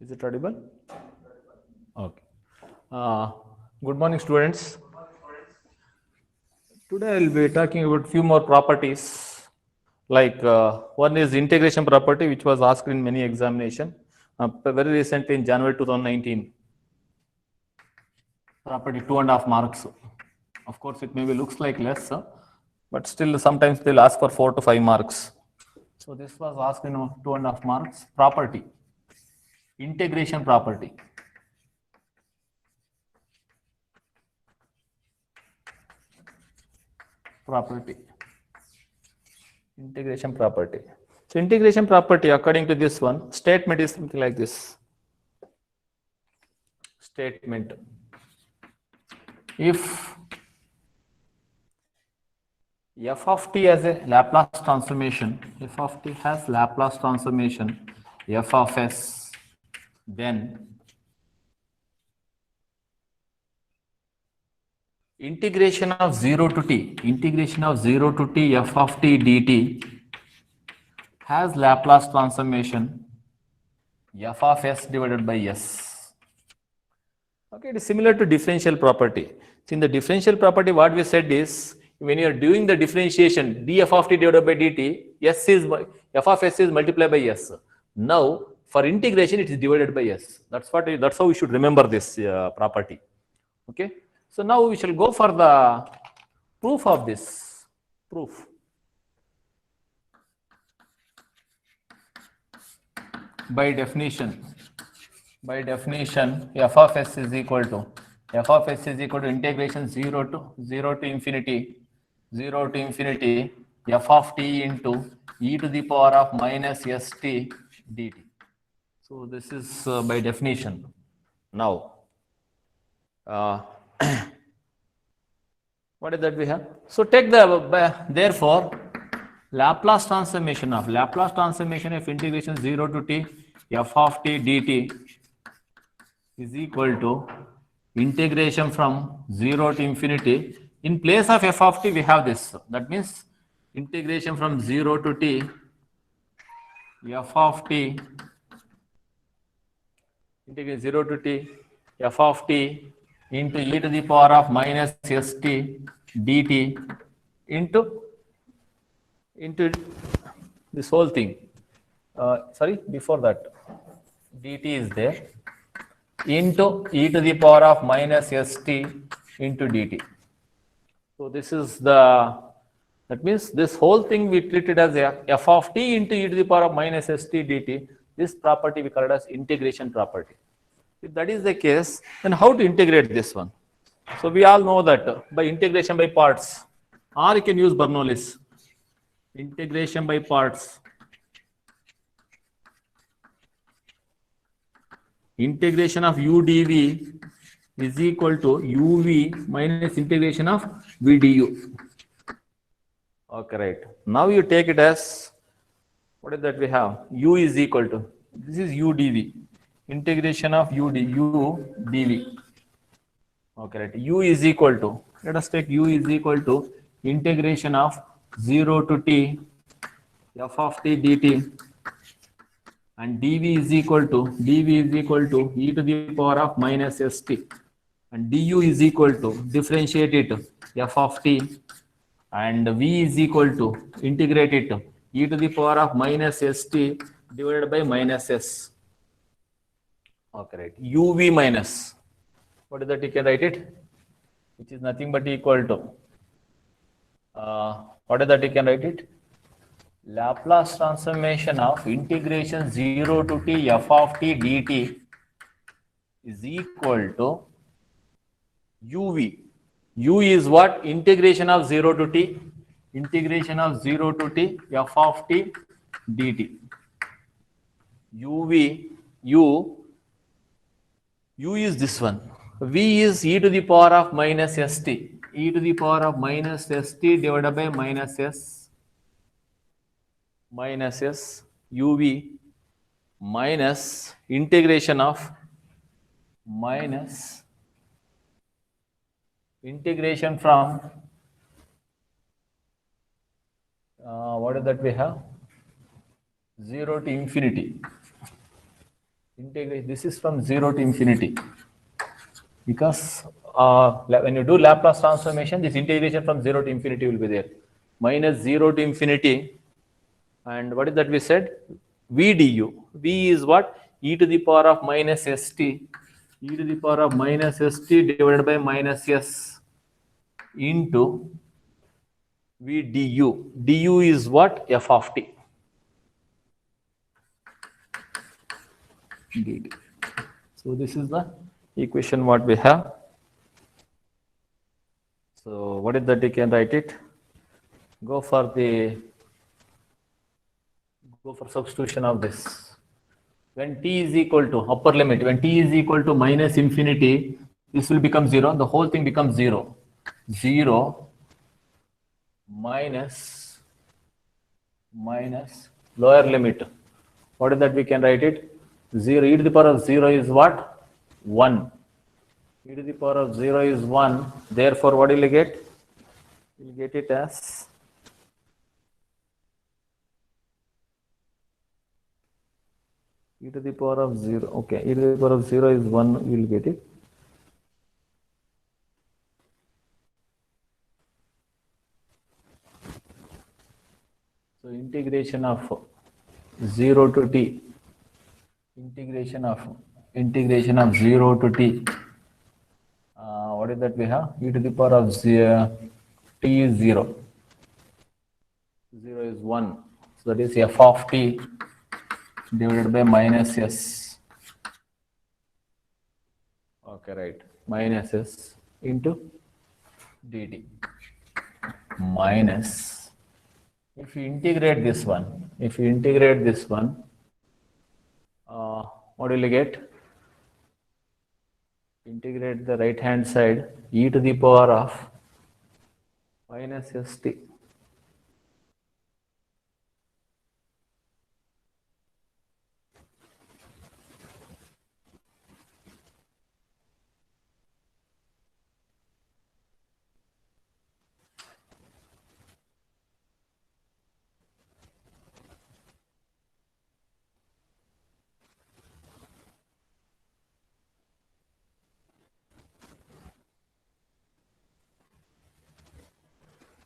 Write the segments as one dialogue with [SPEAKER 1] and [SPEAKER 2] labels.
[SPEAKER 1] Is it audible? Okay. Good morning, students. Today I will be talking about few more properties. Like one is integration property, which was asked in many examination. Very recently in January 2019. Property 2.5 marks. Of course, it maybe looks like less, but still sometimes they'll ask for 4 to 5 marks. So this was asked in 2.5 marks. Property, integration property. Property, integration property. So integration property, according to this one, statement is something like this. Statement. If f of t has a Laplace transformation, f of t has Laplace transformation, f of s, then integration of 0 to t f of t dt has Laplace transformation f of s divided by s. Okay, it is similar to differential property. So in the differential property, what we said is, when you are doing the differentiation, df of t divided by dt, f of s is multiplied by s. Now, for integration, it is divided by s. That's how we should remember this property. Okay. So now we shall go for the proof of this. Proof. By definition, f of s is equal to integration 0 to infinity f of t into e to the power of minus st dt. So this is by definition. Now, what is that we have? So take the therefore Laplace transformation of integration 0 to t f of t dt is equal to integration from 0 to infinity. In place of f of t, we have this. That means integration from 0 to t f of t, integration 0 to t f of t into e to the power of minus st dt into this whole thing. Before that, dt is there, into e to the power of minus st into dt. So this is that means this whole thing we treated as f of t into e to the power of minus st dt. This property we call it as integration property. If that is the case, then how to integrate this one? So we all know that by integration by parts, or you can use Bernoulli's. Integration by parts. Integration of u dv is equal to uv minus integration of v du. Okay, right. Now you take it as, what is that we have? U is equal to, this is u dv. Integration of u dv. Okay, right. U is equal to, let us take u is equal to integration of 0 to t f of t dt, and dv is equal to e to the power of minus st, and du is equal to, differentiate it, f of t, and v is equal to, integrate it, e to the power of minus st divided by minus s. Okay, right. uv minus, what is that? You can write it, which is nothing but equal to, what is that? You can write it, Laplace transformation of integration 0 to t f of t dt is equal to uv. U is what? Integration of 0 to t f of t dt. uv, u is this one. V is e to the power of minus st. E to the power of minus st divided by minus s uv minus integration of from what is that we have? 0 to infinity integrate. This is from 0 to infinity. Because when you do Laplace transformation, this integration from 0 to infinity will be there. Minus 0 to infinity. And what is that we said? V du. V is what? E to the power of minus st. E to the power of minus st divided by minus s into V du. Du is what? F of t. Dt. So this is the equation what we have. So what is that? You can write it. Go for substitution of this. When t is equal to upper limit, when t is equal to minus infinity, this will become 0. The whole thing becomes 0. 0 minus lower limit. What is that? We can write it. 0 e to the power of 0 is what? 1. E to the power of 0 is 1. Therefore, what will you get? You will get it as e to the power of 0. Okay, e to the power of 0 is 1. You will get it. So integration of 0 to t. Integration of 0 to t. What is that we have? E to the power of 0, t is 0. 0 is 1. So that is f of t divided by minus s. Okay, right. Minus s into dt. Minus. If you integrate this one, what will you get? Integrate the right hand side, e to the power of minus st.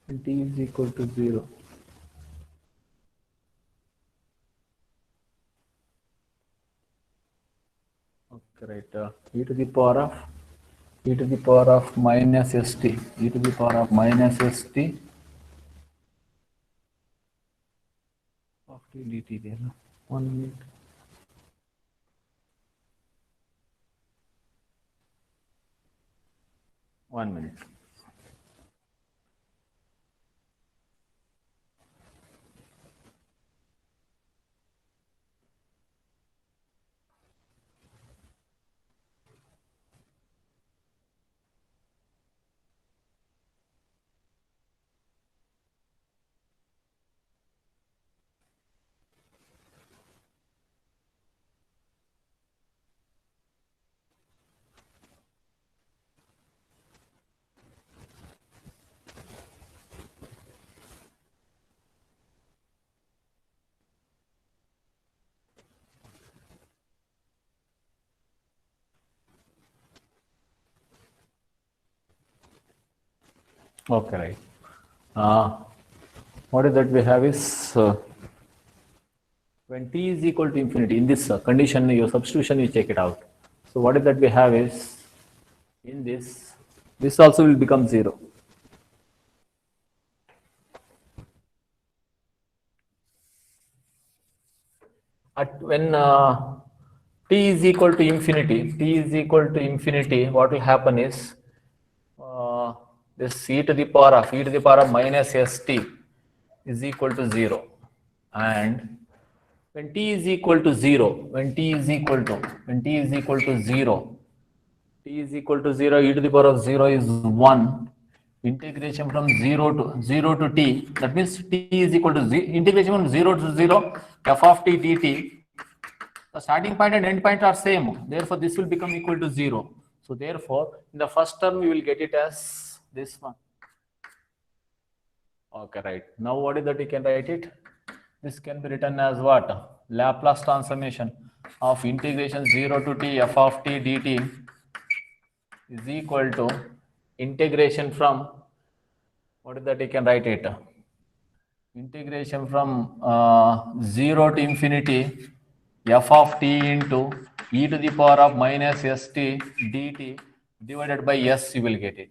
[SPEAKER 1] And t is equal to 0. Okay, right. E to the power of minus st. E to the power of minus st of t dt there. 1 minute. One minute. Okay, right. What is that we have is when t is equal to infinity, in this condition, your substitution, you check it out. So what is that we have is, in this also will become 0. When t is equal to infinity, what will happen is, this e to the power of minus st is equal to 0. And when t is equal to 0, t is equal to 0, e to the power of 0 is 1. Integration from 0 to t, that means t is equal to 0. Integration from 0 to 0, f of t dt. The starting point and end point are same. Therefore, this will become equal to 0. So therefore, in the first term, we will get it as this one. Okay, right. Now what is that? You can write it. This can be written as what? Laplace transformation of integration 0 to t f of t dt is equal to integration from, what is that, you can write it, integration from 0 to infinity f of t into e to the power of minus st dt divided by s, you will get it.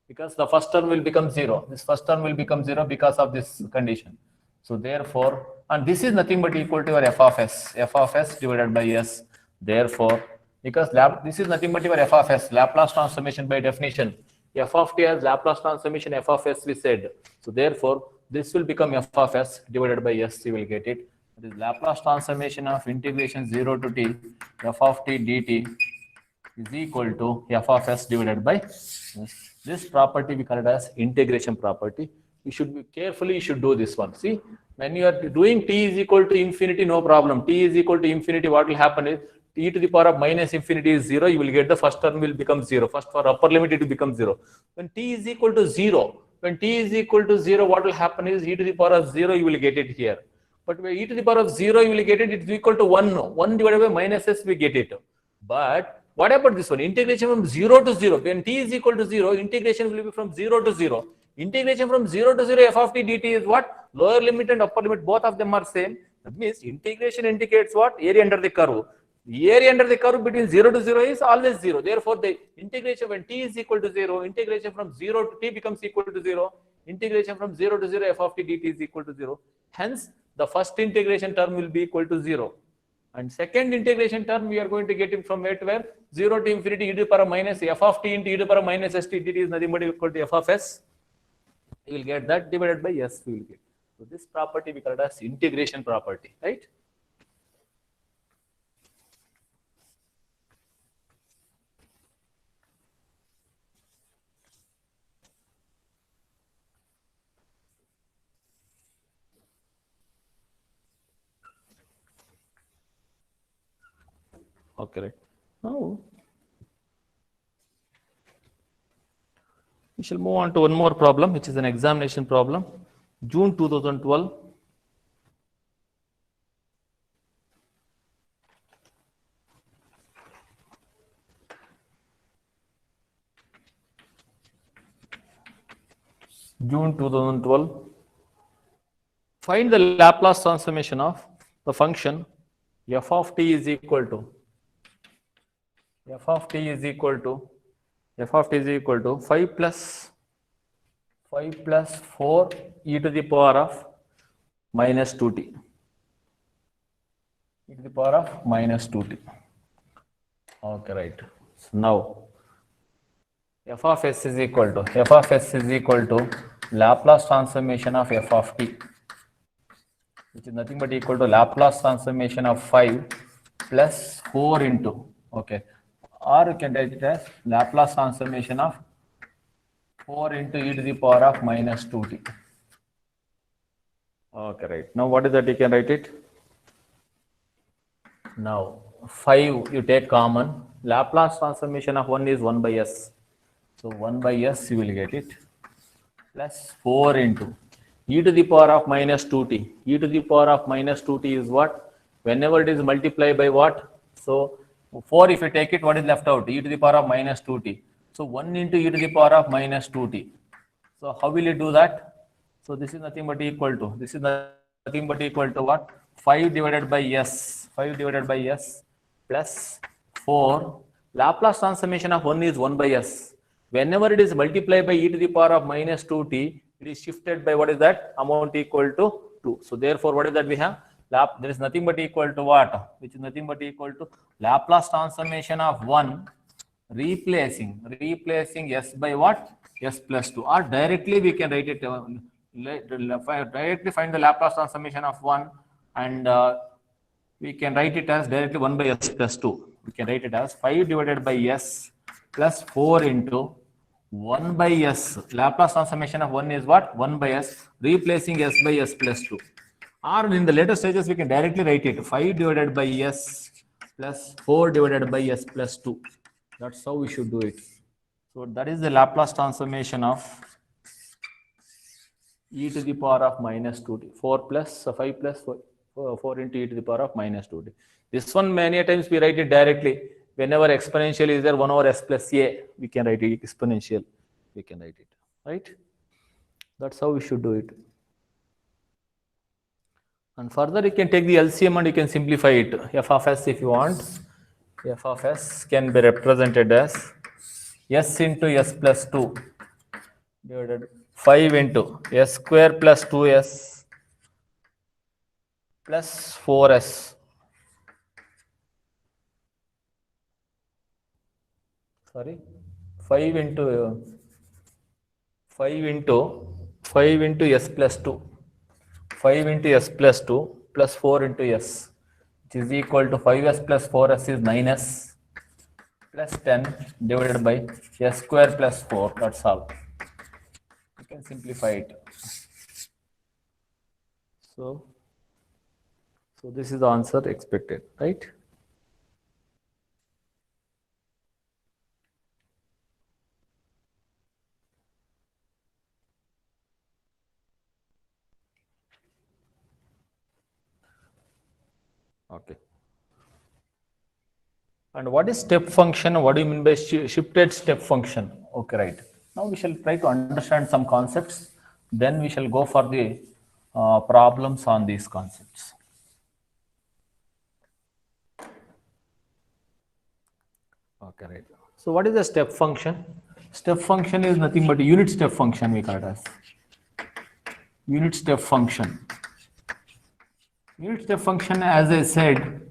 [SPEAKER 1] Because the first term will become 0. This first term will become 0 because of this condition. So therefore, and this is nothing but equal to your f of s divided by s. Therefore, because this is nothing but your f of s, Laplace transformation by definition. F of t has Laplace transformation f of s, we said. So therefore, this will become f of s divided by s, you will get it. That is Laplace transformation of integration 0 to t f of t dt is equal to f of s divided by s. This property we call it as integration property. You should be carefully, you should do this one. See, when you are doing t is equal to infinity, no problem. T is equal to infinity, what will happen is e to the power of minus infinity is 0, you will get the first term will become 0. First, for upper limit it will become 0. When t is equal to 0, when t is equal to 0, what will happen is e to the power of 0, you will get it here. But when e to the power of 0, you will get it, it is equal to 1. 1 divided by minus s, we get it. But what about this one? Integration from 0 to 0. When t is equal to 0, integration will be from 0 to 0. Integration from 0 to 0 f of t dt is what? Lower limit and upper limit, both of them are same. That means integration indicates what? Area under the curve. The area under the curve between 0 to 0 is always 0. Therefore, the integration when t is equal to 0, integration from 0 to t becomes equal to 0. Integration from 0 to 0 f of t dt is equal to 0. Hence, the first integration term will be equal to 0. And second integration term, we are going to get it from where to where? 0 to infinity e to the power minus f of t into e to the power minus st dt is nothing but equal to f of s. You will get that divided by s, we will get. So this property we call it as integration property, right? Okay, right. Now, we shall move on to one more problem, which is an examination problem. June 2012. June 2012. Find the Laplace transformation of the function f of t is equal to 5 plus 4 e to the power of minus 2t. E to the power of minus 2t. Okay, right. So now f of s is equal to Laplace transformation of f of t, which is nothing but equal to Laplace transformation of 5 plus 4 into, okay, or you can write it as Laplace transformation of 4 into e to the power of minus 2t. Okay, right. Now what is that? You can write it. Now 5 you take common. Laplace transformation of 1 is 1 by s. So 1 by s you will get it plus 4 into e to the power of minus 2t. E to the power of minus 2t is what? Whenever it is multiplied by what? So 4 if you take it, what is left out? E to the power of minus 2t. So 1 into e to the power of minus 2t. So how will you do that? So this is nothing but equal to, what? 5 divided by s. 5 divided by s plus 4. Laplace transformation of 1 is 1 by s. Whenever it is multiplied by e to the power of minus 2t, it is shifted by what is that? Amount equal to 2. So therefore, what is that we have? There is nothing but equal to what? Which is nothing but equal to Laplace transformation of 1 replacing s by what? S plus 2. Or directly we can write it, directly find the Laplace transformation of 1 and we can write it as directly 1 by s plus 2. We can write it as 5 divided by s plus 4 into 1 by s. Laplace transformation of 1 is what? 1 by s, replacing s by s plus 2. Or in the later stages, we can directly write it 5 divided by s plus 4 divided by s plus 2. That's how we should do it. So that is the Laplace transformation of e to the power of minus 2t. 4 plus 5 plus 4 4 into e to the power of minus 2t. This one many times we write it directly. Whenever exponential is there, 1 over s plus a, we can write it exponential. We can write it, right? That's how we should do it. And further, you can take the LCM and you can simplify it. F of s, if you want, f of s can be represented as s into s plus 2 divided 5 into s square plus 2s plus 4s. Sorry, 5 into s plus 2. 5 into s plus 2 plus 4 into s, which is equal to 5s plus 4s is 9s plus 10 divided by s square plus 4. That's all. You can simplify it. So this is the answer expected, right? Okay. And what is step function? What do you mean by shifted step function? Okay, right. Now we shall try to understand some concepts. Then we shall go for the problems on these concepts. Okay, right. So what is a step function? Step function is nothing but a unit step function, we call it as. Unit step function. Unit step function, as I said,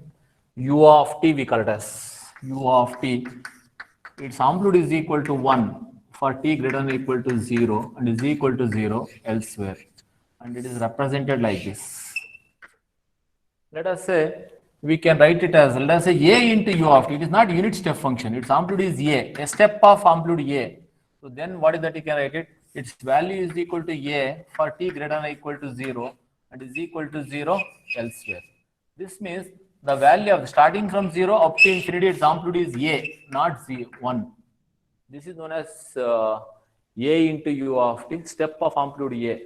[SPEAKER 1] u of t we call it as u of t. Its amplitude is equal to 1 for t greater than or equal to 0 and is equal to 0 elsewhere. And it is represented like this. Let us say we can write it as, let us say a into u of t. It is not unit step function. Its amplitude is a step of amplitude a. So then what is that you can write it? Its value is equal to a for t greater than or equal to 0 and is equal to 0 elsewhere. This means the value of starting from 0 up to infinity, its amplitude is a, not 1. This is known as a into u of t, step of amplitude a.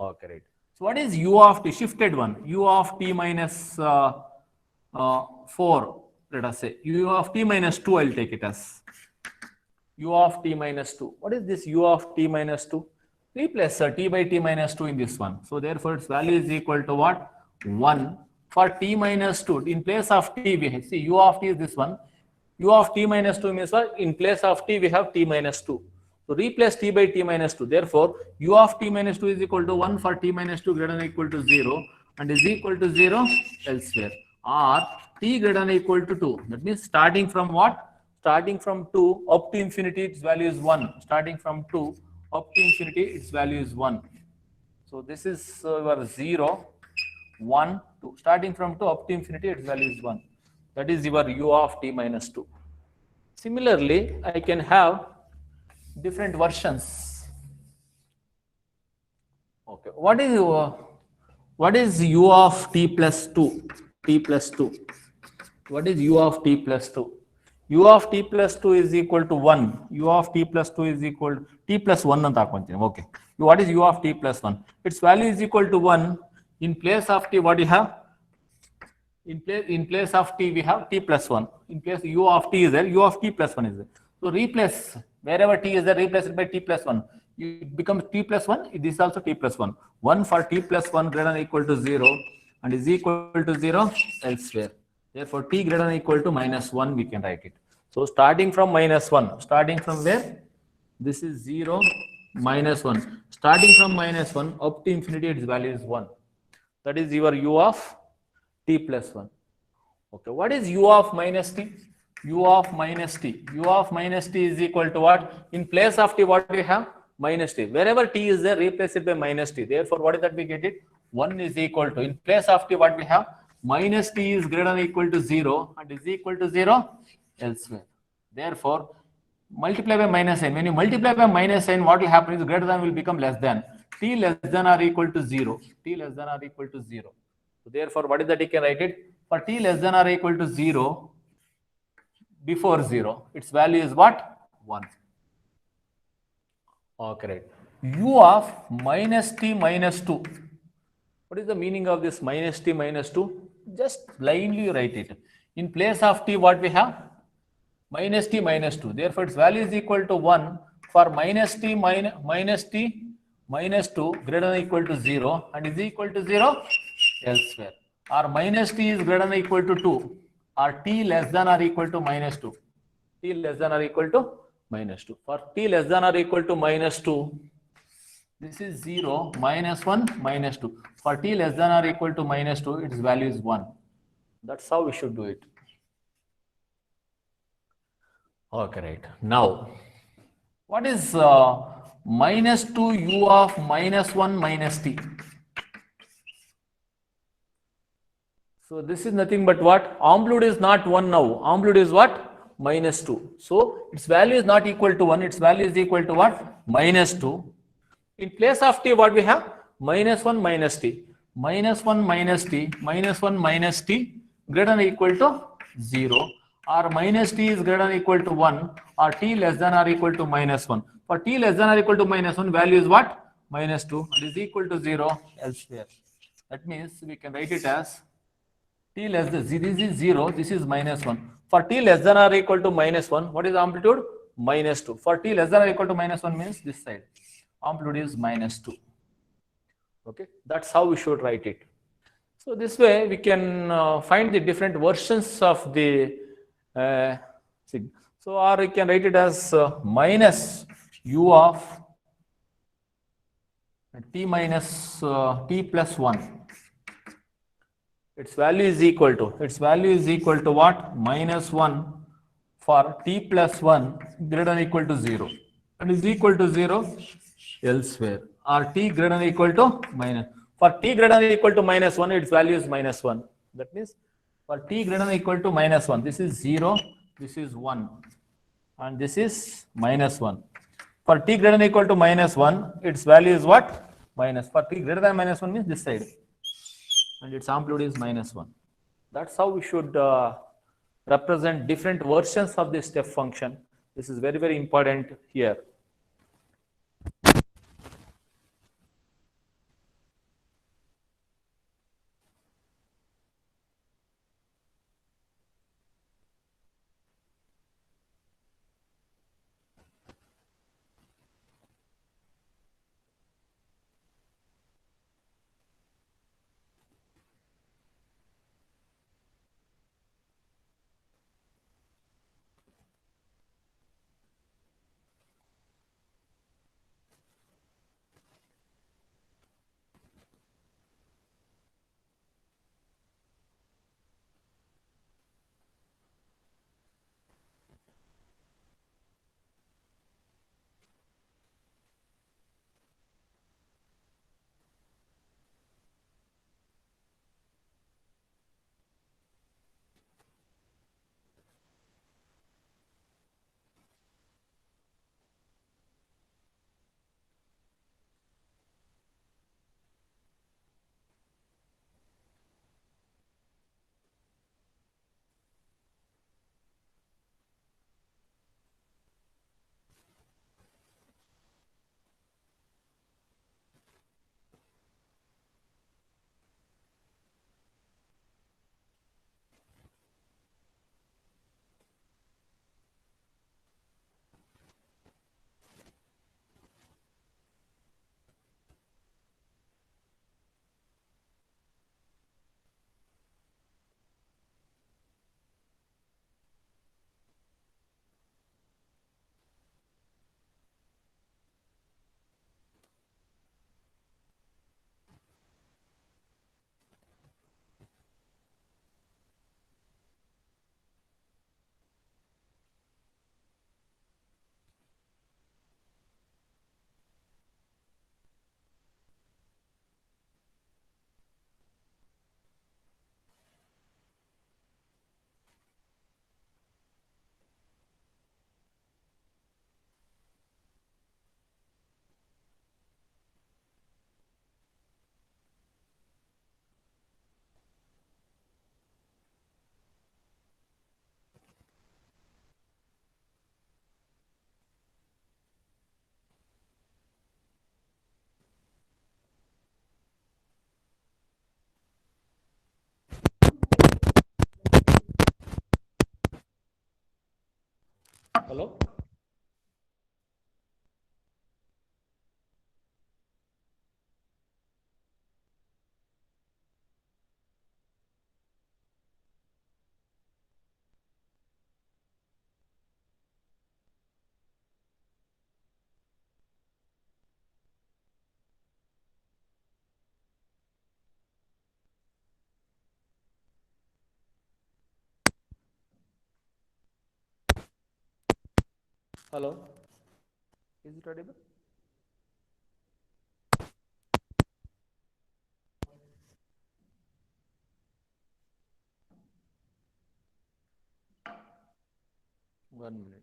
[SPEAKER 1] Okay, right. So what is u of t? Shifted one. U of t minus 4, let us say. U of t minus 2, I'll take it as. U of t minus 2. What is this u of t minus 2? Replace t by t minus 2 in this one. So therefore, its value is equal to what? 1 for t minus 2. In place of t, we have, see, u of t is this one. U of t minus 2 means what? In place of t, we have t minus 2. So replace t by t minus 2. Therefore, u of t minus 2 is equal to 1 for t minus 2 greater than or equal to 0 and is equal to 0 elsewhere. Or t greater than or equal to 2. That means starting from what? Starting from 2 up to infinity, its value is 1. Starting from 2 up to infinity, its value is 1. So this is your 0, 1, 2. Starting from 2 up to infinity, its value is 1. That is your u of t minus 2. Similarly, I can have different versions. Okay, what is u of t plus 2? T plus 2. What is u of t plus 2? U of t plus 2 is equal to 1. U of t plus 2 is equal to t plus 1 anta hakonತೀನಿ. Okay. What is u of t plus 1? Its value is equal to 1. In place of t, what do you have? In place of t, we have t plus 1. In place u of t is there, u of t plus 1 is there. So replace, wherever t is there, replace it by t plus 1. It becomes t plus 1. This is also t plus 1. 1 for t plus 1 greater than or equal to 0 and is equal to 0 elsewhere. Therefore, t greater than or equal to minus 1, we can write it. So starting from minus 1, starting from where? This is 0, minus 1. Starting from minus 1 up to infinity, its value is 1. That is your u of t plus 1. Okay, what is u of minus t? U of minus t. U of minus t is equal to what? In place of t, what do we have? Minus t. Wherever t is there, replace it by minus t. Therefore, what is that we get it? 1 is equal to, in place of t, what we have? Minus t is greater than or equal to 0 and is equal to 0 elsewhere. Therefore, multiply by minus sign. When you multiply by minus sign, what will happen is greater than will become less than. T less than or equal to 0. T less than or equal to 0. So therefore, what is that you can write it? For t less than or equal to 0, before 0, its value is what? 1. Okay, right. U of minus t minus 2. What is the meaning of this minus t minus 2? Just blindly write it. In place of t, what we have? Minus t minus 2. Therefore, its value is equal to 1 for minus t minus 2 greater than or equal to 0 and is equal to 0 elsewhere. Or minus t is greater than or equal to 2 or t less than or equal to minus 2. T less than or equal to minus 2. For t less than or equal to minus 2, this is 0, minus 1, minus 2. For t less than or equal to minus 2, its value is 1. That's how we should do it. Okay, right. Now, what is minus 2 u of minus 1 minus t? So this is nothing but what? Amplitude is not 1 now. Amplitude is what? Minus 2. So its value is not equal to 1. Its value is equal to what? Minus 2. In place of t, what we have? Minus 1 minus t. Minus 1 minus t. Minus 1 minus t greater than or equal to 0. Or minus t is greater than or equal to 1. Or t less than or equal to minus 1. For t less than or equal to minus 1, value is what? Minus 2. And is equal to 0 elsewhere. That means we can write it as t less than, this is 0, this is minus 1. For t less than or equal to minus 1, what is amplitude? Minus 2. For t less than or equal to minus 1 means this side. Amplitude is minus 2. Okay, that's how we should write it. So this way we can find the different versions of the sign. So or we can write it as minus u of t minus t plus 1. Its value is equal to what? Minus 1 for t plus 1 greater than or equal to 0 and is equal to 0 elsewhere, or t greater than or equal to minus. For t greater than or equal to minus 1, its value is minus 1. That means for t greater than or equal to minus 1, this is 0, this is 1 and this is minus 1. For t greater than or equal to minus 1, its value is what? Minus. For t greater than minus 1 means this side and its amplitude is minus 1. That's how we should represent different versions of this step function. This is very, very important here. Hello? Hello? Is it audible? One minute.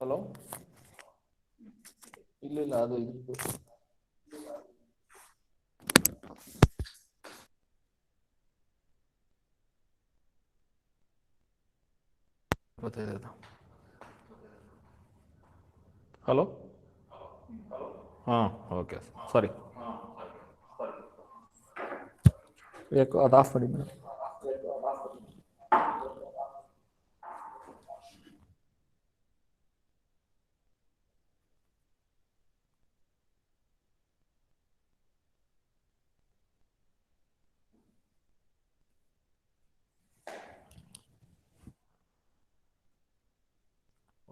[SPEAKER 1] Hello ಇಲ್ಲ ಅದು ಇದು ಗೊತ್ತಾಯ್ತು. Hello ಹಾಂ okay sorry ಯಾಕೆ ಅದು of ಮಾಡಿ madam.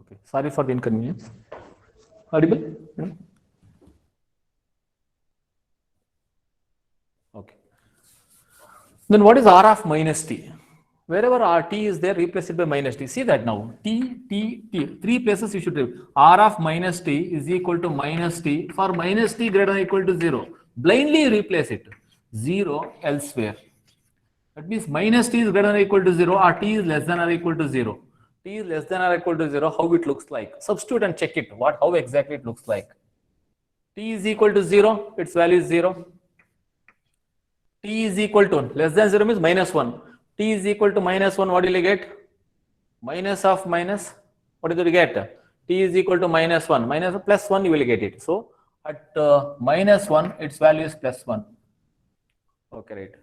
[SPEAKER 1] Okay, sorry for the inconvenience. Audible? Okay. Then what is R of minus t? Wherever R t is there, replace it by minus t. See that now. T, t, t. Three places you should have. R of minus t is equal to minus t. For minus t greater than or equal to 0. Blindly replace it. 0 elsewhere. That means minus t is greater than or equal to 0 or t is less than or equal to 0. T is less than or equal to 0. How it looks like? Substitute and check it. How exactly it looks like? T is equal to 0. Its value is 0. T is equal to less than 0 means minus 1. T is equal to minus 1. What will you get? Minus of minus. What will you get? T is equal to minus 1. Minus plus 1 you will get it. So at minus 1 its value is plus 1. Okay, right.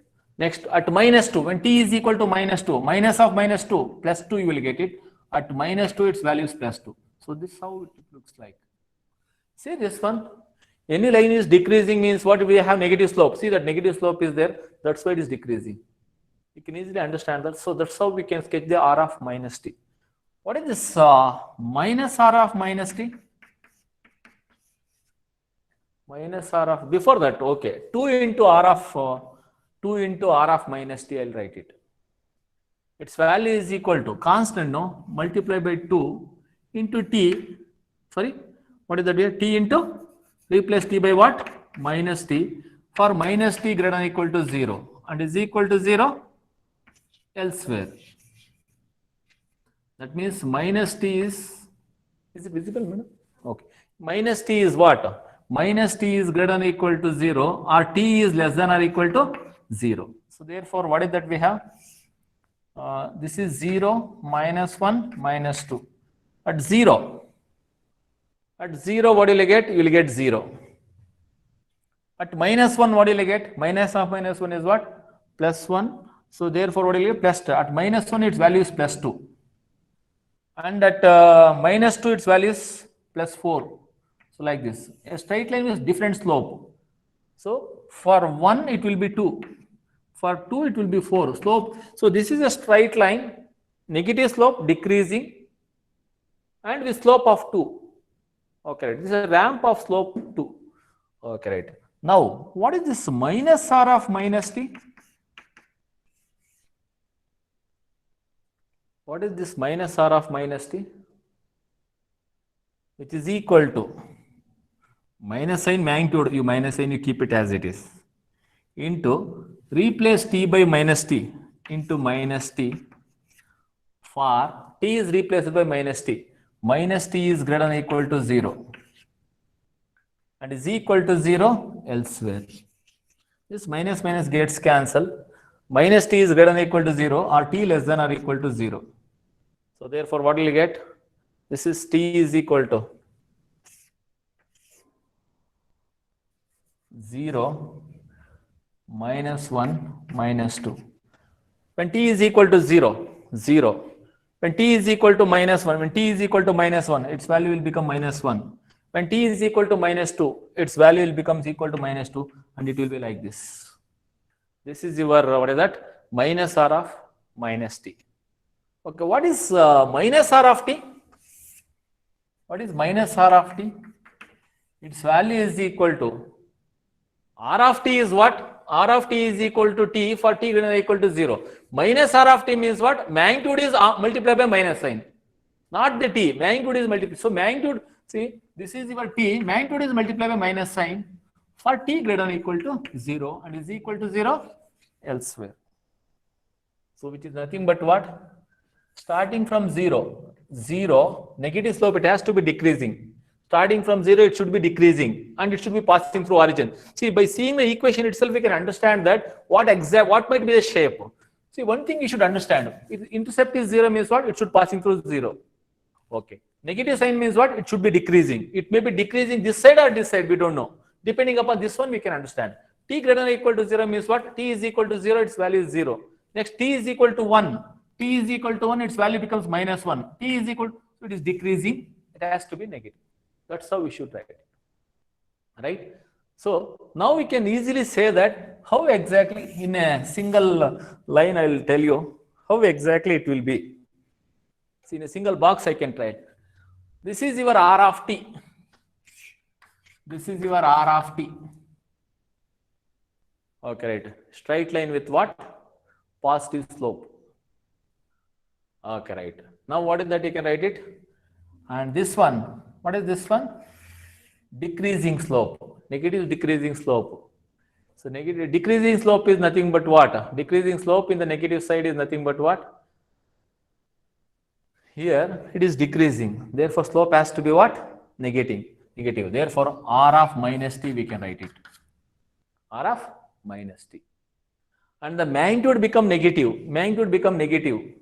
[SPEAKER 1] Next at minus 2, when t is equal to minus 2, minus of minus 2 plus 2 you will get it. At minus 2 its value is plus 2. So this is how it looks like. See this one. Any line is decreasing means what we have negative slope. See that negative slope is there. That's why it is decreasing. You can easily understand that. So that's how we can sketch the R of minus t. What is this minus R of minus t? Minus R of, before that, okay, 2 into R of minus t, I'll write it. Its value is equal to constant, no? Multiply by 2 into t. Sorry, what is that here? T into, replace t by what? Minus t. For minus t greater than or equal to 0 and is equal to 0 elsewhere. That means minus t is it visible, madam? Okay. Minus t is what? Minus t is greater than or equal to 0 or t is less than or equal to 0. So therefore, what is that we have? This is 0, minus 1, minus 2. At 0, what will you get? You will get 0. At minus 1, what will you get? Minus of minus 1 is what? Plus 1. So therefore, what will you get? Plus 2. At minus 1, its value is plus 2. And at minus 2, its value is plus 4. So like this. A straight line with different slope. So for 1, it will be 2. For 2, it will be 4. Slope. So this is a straight line, negative slope decreasing, and with slope of 2. Okay, right. This is a ramp of slope 2. Okay, right. Now, what is this minus r of minus t? What is this minus r of minus t? Which is equal to minus sign magnitude, you minus sign, you keep it as it is, into replace t by minus t into minus t for t is replaced by minus t. Minus t is greater than or equal to 0 and is equal to 0 elsewhere. This minus minus gets cancelled. Minus t is greater than or equal to 0 or t less than or equal to 0. So therefore, what will you get? This is t is equal to 0 minus 1 minus 2. When t is equal to 0, 0. When t is equal to minus 1, when t is equal to minus 1, its value will become minus 1. When t is equal to minus 2, its value will become equal to minus 2, and it will be like this. This is your, what is that? Minus r of minus t. Okay, what is minus r of t? What is minus r of t? Its value is equal to r of t is what? R of t is equal to t for t greater than or equal to 0. Minus r of t means what? Magnitude is multiplied by minus sign. Not the t. Magnitude is multiplied. So magnitude, see, this is your t. Magnitude is multiplied by minus sign for t greater than or equal to 0 and is equal to 0 elsewhere. So which is nothing but what? Starting from 0, 0, negative slope, it has to be decreasing. Starting from 0, it should be decreasing and it should be passing through origin. See, by seeing the equation itself, we can understand that what might be the shape. See, one thing you should understand, if intercept is 0 means what? It should passing through 0. Okay. Negative sign means what? It should be decreasing. It may be decreasing this side or this side, we don't know. Depending upon this one, we can understand. T greater than or equal to 0 means what? T is equal to 0, its value is 0. Next, t is equal to 1. T is equal to 1, its value becomes minus 1. T is equal to, so it is decreasing, it has to be negative. That's how we should write it. Right? So now we can easily say that how exactly in a single line I will tell you how exactly it will be. See, in a single box I can try it. This is your r of t. This is your r of t. Okay, right. Straight line with what? Positive slope. Okay, right. Now what is that? You can write it. And this one, what is this one? Decreasing slope. Negative decreasing slope. So negative decreasing slope is nothing but what? Decreasing slope in the negative side is nothing but what? Here it is decreasing. Therefore slope has to be what? Negative. Therefore r of minus t we can write it. R of minus t. And the magnitude become negative.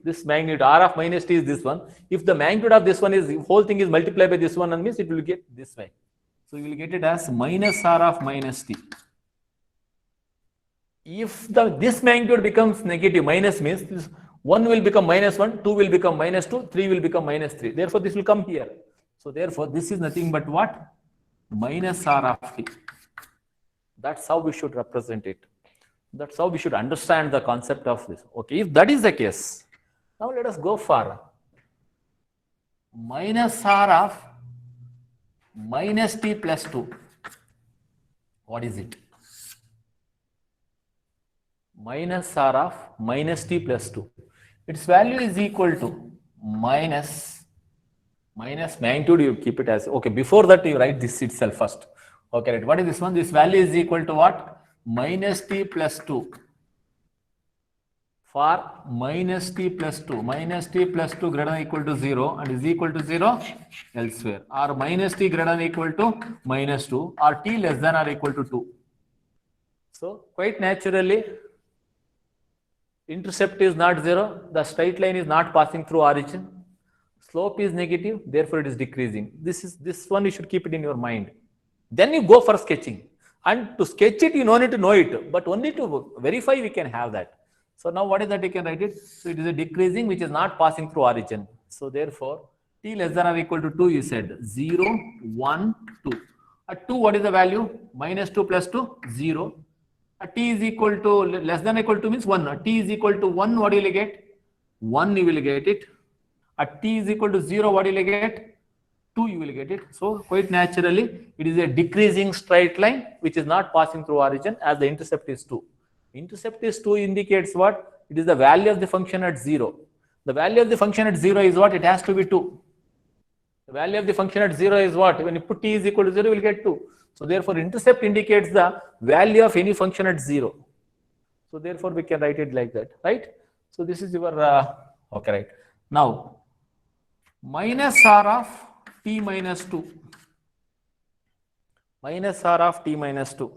[SPEAKER 1] This magnitude r of minus t is this one. If the magnitude of this one is, whole thing is multiplied by this one, and means it will get this way. So you will get it as minus r of minus t. If this magnitude becomes negative, minus means this 1 will become minus 1, 2 will become minus 2, 3 will become minus 3. Therefore this will come here. So therefore this is nothing but what? Minus r of t. That's how we should represent it. That's how we should understand the concept of this. Okay, if that is the case, now let us go for minus r of minus t plus 2. What is it? Minus r of minus t plus 2. Its value is equal to minus magnitude, you keep it as, okay, before that you write this itself first. Okay, right. What is this one? This value is equal to what? Minus t plus 2 for minus t plus 2. Minus t plus 2 greater than or equal to 0 and is equal to 0 elsewhere. Or minus t greater than or equal to minus 2 or t less than or equal to 2. So quite naturally, intercept is not 0. The straight line is not passing through origin. Slope is negative. Therefore, it is decreasing. This one you should keep it in your mind. Then you go for sketching. And to sketch it, you don't need to know it, but only to verify we can have that. So now what is that? You can write it. So it is a decreasing which is not passing through origin. So therefore, t less than or equal to 2, you said 0, 1, 2. At 2, what is the value? Minus 2 plus 2, 0. t is equal to less than or equal to means 1. T is equal to 1, what will you get? 1 you will get it. At t is equal to 0, what will you get? 2 you will get it. So quite naturally it is a decreasing straight line which is not passing through origin as the intercept is 2. Intercept is 2 indicates what? It is the value of the function at 0. The value of the function at 0 is what? It has to be 2. The value of the function at 0 is what? When you put t is equal to 0, you will get 2. So therefore intercept indicates the value of any function at 0. So therefore we can write it like that, right? So this is your, okay, right. Now, minus r of t minus 2. Minus r of t minus 2.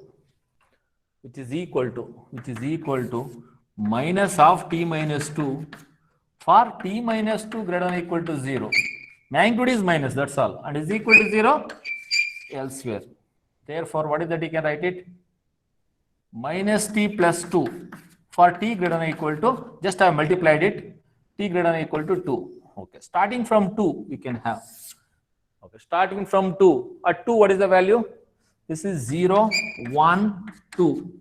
[SPEAKER 1] Which is equal to minus of t minus 2 for t minus 2 greater than or equal to 0. Magnitude is minus, that's all, and is equal to 0 elsewhere. Therefore, what is that? You can write it minus t plus 2 for t greater than or equal to, just I have multiplied it, t greater than or equal to 2. Okay, starting from 2 we can have. Okay, starting from 2, at 2 what is the value? This is 0, 1, 2.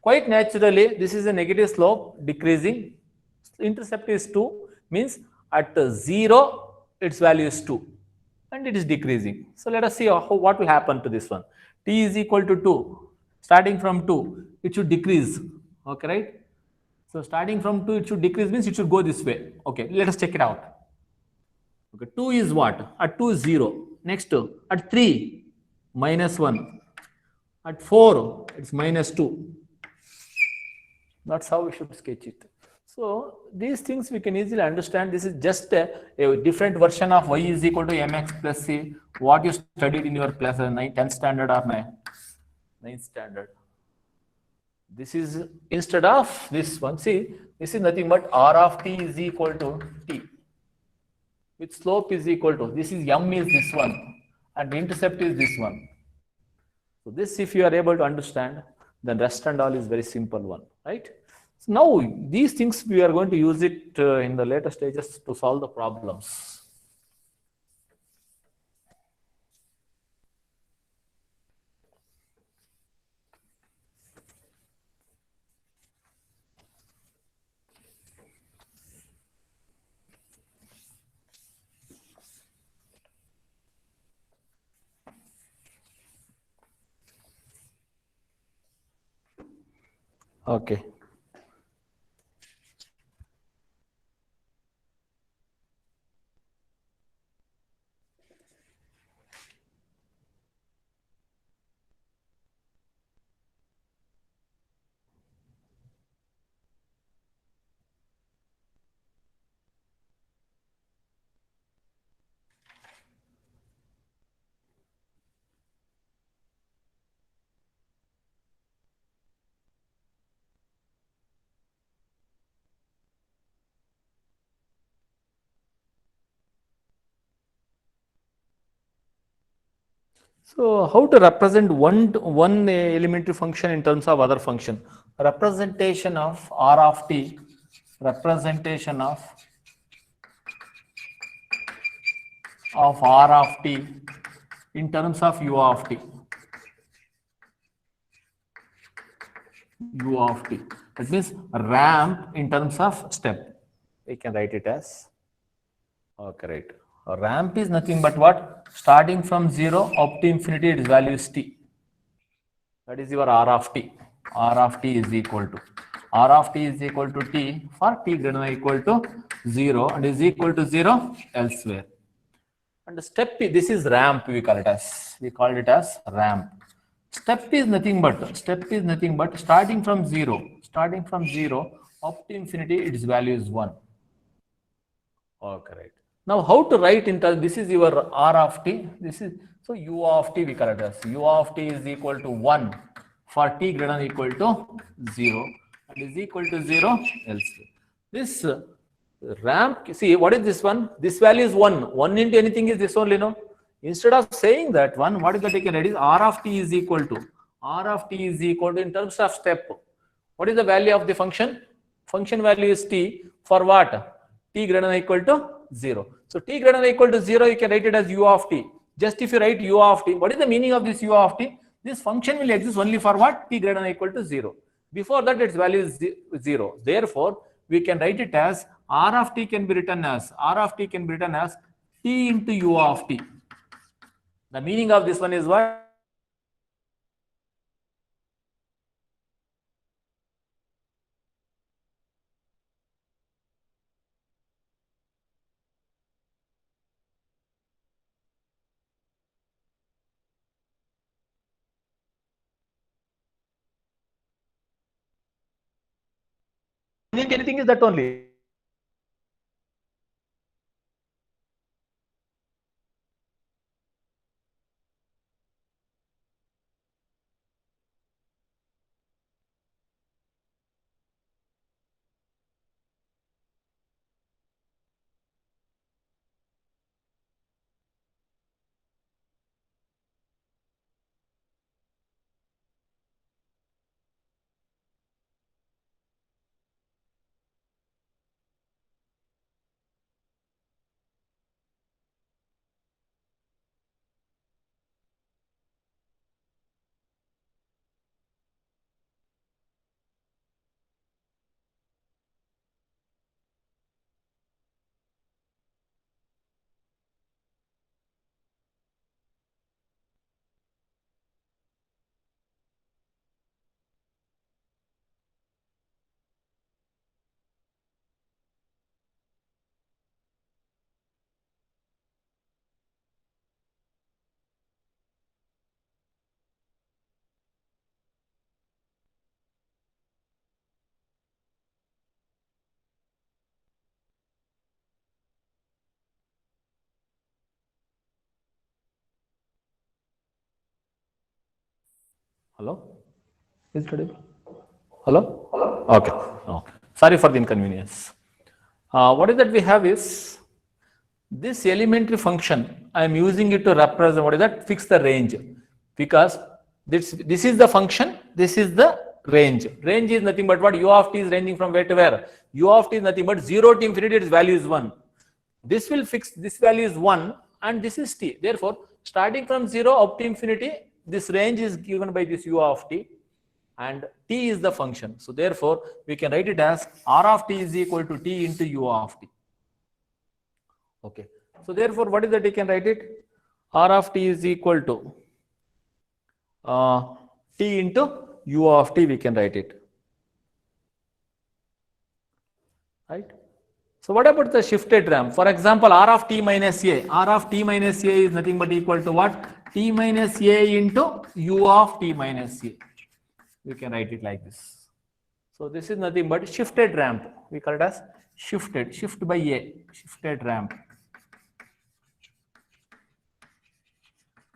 [SPEAKER 1] Quite naturally, this is a negative slope, decreasing. Intercept is 2, means at 0, its value is 2. And it is decreasing. So let us see what will happen to this one. T is equal to 2. Starting from 2, it should decrease. Okay, right? So starting from 2, it should decrease, means it should go this way. Okay, let us check it out. Okay, 2 is what? At 2 is 0. Next, at 3, minus 1. At 4, it's minus 2. That's how we should sketch it. So these things we can easily understand. This is just a different version of y is equal to mx plus c. What you studied in your class 10th standard or 9th standard. This is instead of this one. See, this is nothing but r of t is equal to t. With slope is equal to, this is m is this one and the intercept is this one. So this, if you are able to understand, then rest and all is very simple one, right? So now these things we are going to use it in the later stages to solve the problems. Okay. So how to represent one elementary function in terms of other function? Representation of r of t, representation of r of t in terms of u of t. U of t. That means ramp in terms of step. We can write it as, okay, right. A ramp is nothing but what? Starting from 0 up to infinity, its value is t. That is your r of t. R of t is equal to t for t greater than or equal to 0 and is equal to 0 elsewhere. And the step, this is ramp, we call it as ramp. Step is nothing but starting from 0 up to infinity, its value is 1. Okay, right. Now how to write in terms, this is your r of t, this is, so u of t we call it as u of t is equal to 1 for t greater than or equal to 0 and is equal to 0 elsewhere. This ramp, see what is this one? This value is 1. 1 into anything is this only, no? Instead of saying that one, what is that you can write is r of t is equal to in terms of step. What is the value of the function? Function value is t for what? T greater than or equal to 0. So t greater than or equal to 0, you can write it as u of t. Just if you write u of t, what is the meaning of this u of t? This function will exist only for what? T greater than or equal to 0. Before that, its value is 0. Therefore, we can write it as r of t can be written as t into u of t. The meaning of this one is what? Anything is that only. Hello? Is it audible? Hello? Okay. Okay. Sorry for the inconvenience. What is that we have is this elementary function. I am using it to represent what is that? Fix the range. Because this is the function, this is the range. Range is nothing but what? U of t is ranging from where to where? U of t is nothing but 0 to infinity, its value is 1. This will fix, this value is 1 and this is t. Therefore, starting from 0 up to infinity, this range is given by this u of t and t is the function. So therefore, we can write it as r of t is equal to t into u of t. Okay. So therefore, what is that we can write it? R of t is equal to t into u of t, we can write it. Right? So what about the shifted ramp? For example, r of t minus a. R of t minus a is nothing but equal to what? T minus a into u of t minus a. We can write it like this. So this is nothing but shifted ramp. We call it as shifted, shift by a, shifted ramp.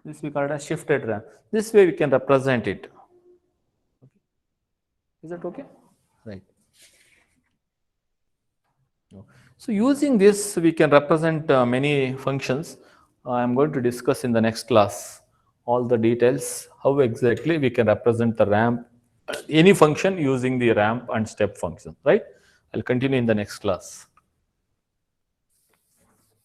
[SPEAKER 1] This we call it as shifted ramp. This way we can represent it. Is that okay? Right. So using this, we can represent many functions. I am going to discuss in the next class all the details, how exactly we can represent the ramp, any function using the ramp and step function, right? I'll continue in the next class.